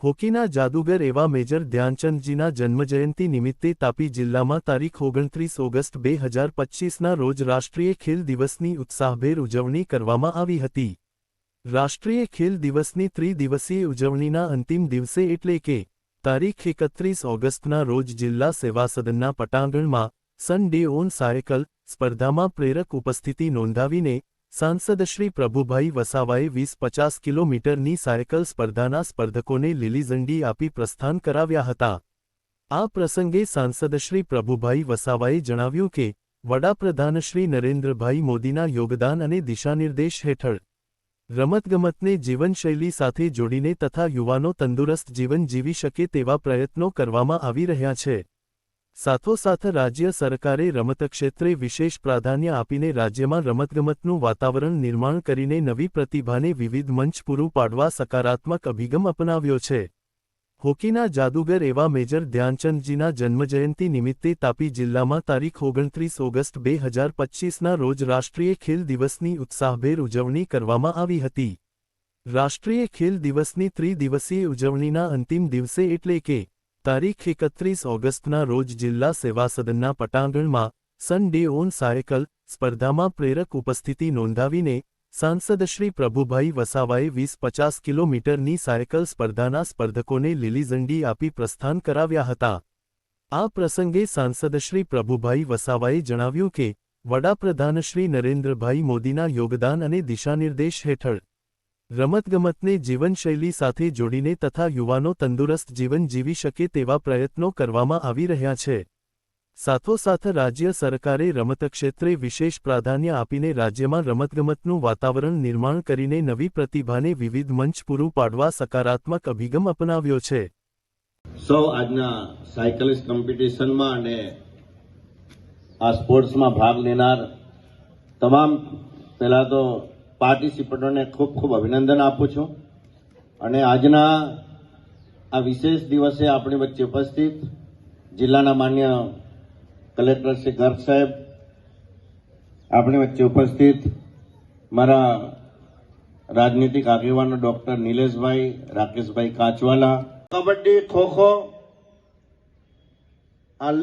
હોકીના જાદુગર એવા મેજર ધ્યાનચંદજીના જન્મજયંતિ નિમિત્તે તાપી જિલ્લામાં તારીખ 29 ઓગસ્ટ 2025ના રોજ રાષ્ટ્રીય ખેલ દિવસની ઉત્સાહભેર ઉજવણી કરવામાં આવી હતી। રાષ્ટ્રીય ખેલ દિવસની ત્રિદિવસીય ઉજવણીના અંતિમ દિવસે એટલે કે તારીખ 31 ઓગસ્ટના રોજ જિલ્લા સેવા સદનના પટાંગણમાં સન ડે ઓન સાયકલ સ્પર્ધામાં પ્રેરક ઉપસ્થિતિ નોંધાવીને સાંસદ શ્રી પ્રભુભાઈ વસાવાએ 20-50 કિલોમીટરની સાયકલ સ્પર્ધાના સ્પર્ધકોને લીલી ઝંડી આપી પ્રસ્થાન કરાવ્યા હતા। આ પ્રસંગે સાંસદ શ્રી પ્રભુભાઈ વસાવાએ જણાવ્યું કે વડાપ્રધાન શ્રી નરેન્દ્રભાઈ મોદીના યોગદાન અને દિશાનિર્દેશ હેઠળ રમતગમતને જીવનશૈલી સાથે જોડીને તથા યુવાનો તંદુરસ્ત જીવન જીવી શકે તેવા પ્રયત્નો કરવામાં આવી રહ્યા છે। સાથોસાથ રાજ્ય સરકારે રમત ક્ષેત્રે વિશેષ પ્રાધાન્ય આપીને રાજ્યમાં રમતગમતનું વાતાવરણ નિર્માણ કરીને નવી પ્રતિભાને વિવિધ મંચ પૂરું પાડવા સકારાત્મક અભિગમ અપનાવ્યો છે। હોકીના જાદુગર એવા મેજર ધ્યાનચંદજીના જન્મજયંતિ નિમિત્તે તાપી જિલ્લામાં તારીખ 29 ઓગસ્ટ 2025ના રોજ રાષ્ટ્રીય ખેલ દિવસની ઉત્સાહભેર ઉજવણી કરવામાં આવી હતી। રાષ્ટ્રીય ખેલ દિવસની ત્રિદિવસીય ઉજવણીના અંતિમ દિવસે એટલે કે તારીખ 31 ઓગસ્ટના રોજ જિલ્લા સેવા સદનના પટાંગણમાં સન ડે ઓન સાયકલ સ્પર્ધામાં પ્રેરક ઉપસ્થિતિ નોંધાવીને સાંસદ શ્રી પ્રભુભાઈ વસાવાએ 20-50 કિલોમીટરની સાયકલ સ્પર્ધાના સ્પર્ધકોને લીલી ઝંડી આપી પ્રસ્થાન કરાવ્યા હતા। આ પ્રસંગે સાંસદ શ્રી પ્રભુભાઈ વસાવાએ જણાવ્યું કે વડાપ્રધાન શ્રી નરેન્દ્રભાઈ મોદીના યોગદાન અને દિશાનિર્દેશ હેઠળ રમતગમતને જીવનશૈલી સાથે જોડીને તથા યુવાનો તંદુરસ્ત જીવન જીવી શકે તેવા પ્રયત્નો કરવામાં આવી રહ્યા છે। સાથોસાથ રાજ્ય સરકારે રમત ક્ષેત્રે વિશેષ પ્રાધાન્ય આપીને રાજ્યમાં રમતગમતનું વાતાવરણ નિર્માણ કરીને નવી પ્રતિભાને વિવિધ મંચ પૂરું પાડવા સકારાત્મક અભિગમ અપનાવ્યો છે। સૌ આજના સાયકલિસ્ટ કોમ્પિટિશનમાં અને આ સ્પોર્ટ્સમાં ભાગ લેનાર તમામ પહેલા તો પાર્ટિસિપન્ટોને ખૂબ ખૂબ અભિનંદન આપું છું અને આજના આ વિશેષ દિવસે આપણી વચ્ચે ઉપસ્થિત જિલ્લાના માન્ય કલેક્ટર શ્રી ગર્ગ સાહેબ, આપણી વચ્ચે ઉપસ્થિત મારા રાજનીતિક આગેવાનો ડોક્ટર નિલેશભાઈ, રાકેશભાઈ કાચવાલા, કબડ્ડી, ખોખો,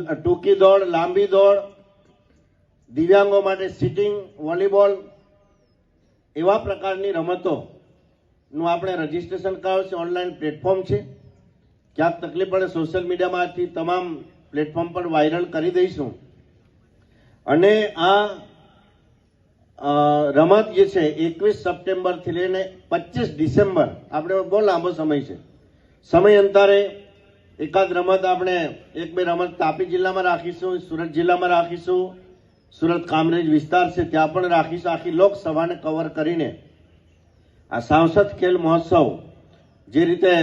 ટૂંકી દોડ, લાંબી દોડ, દિવ્યાંગો માટે સિટિંગ, વોલીબોલ એવા પ્રકારની રમતોનું આપણે રજીસ્ટ્રેશન કરાવ્યું છે। ઓનલાઈન પ્લેટફોર્મ છે, ક્યાંક તકલીફ પડે સોશિયલ મીડિયામાંથી તમામ પ્લેટફોર્મ પર વાયરલ કરી દઈશું અને આ રમત જે છે 21 સપ્ટેમ્બરથી લઈને 25 ડિસેમ્બર આપણે બહુ લાંબો સમય છે, સમય અંતરે એકાદ રમત આપણે 1-2 રમત તાપી જિલ્લામાં રાખીશું, સુરત જિલ્લામાં રાખીશું, સુરત કામરેજ વિસ્તાર છે ત્યાં પણ રાખીશું। આખી લોકસભાને કવર કરીને આ સાંસદ ખેલ મહોત્સવ જે રીતે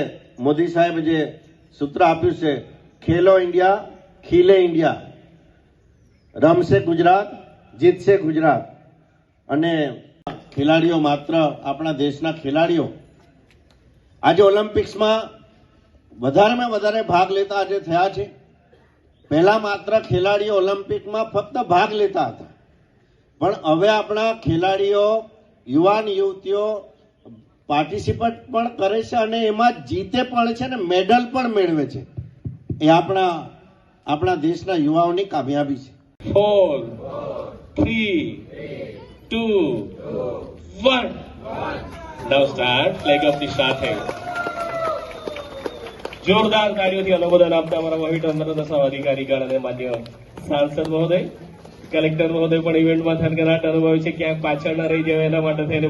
મોદી સાહેબ જે સૂત્ર આપ્યું છે, ખેલો ઇન્ડિયા ખીલે ઇન્ડિયા, રમશે ગુજરાત જીતશે ગુજરાત, અને ખેલાડીઓ માત્ર આપણા દેશના ખેલાડીઓ આજે ઓલિમ્પિક્સમાં વધારેમાં વધારે ભાગ લેતા આજે થયા છે। પહેલા માત્ર ખેલાડીઓ ઓલિમ્પિકમાં ફક્ત ભાગ લેતા હતા, પણ હવે આપણા ખેલાડીઓ યુવાન યુવતીઓ પાર્ટિસિપેટ પણ કરે છે અને એમાં જીતે પણ છે અને મેડલ પણ મેળવે છે। એ આપણા દેશના યુવાઓની કામયાબી છે। 4, 3, 2, 1. Now start. Flag of the starting. જોરદાર કાર્યોથી અનુમોદન આપતા અમારા વહીવટી દશા અધિકારીગણ અને માન્ય સાંસદ મહોદય, કલેક્ટર મહોદય પણ ઇવેન્ટમાં થનગનાટ અનુભવે છે, ક્યાંક પાછળ ન રહી જાય એના માટે થઈને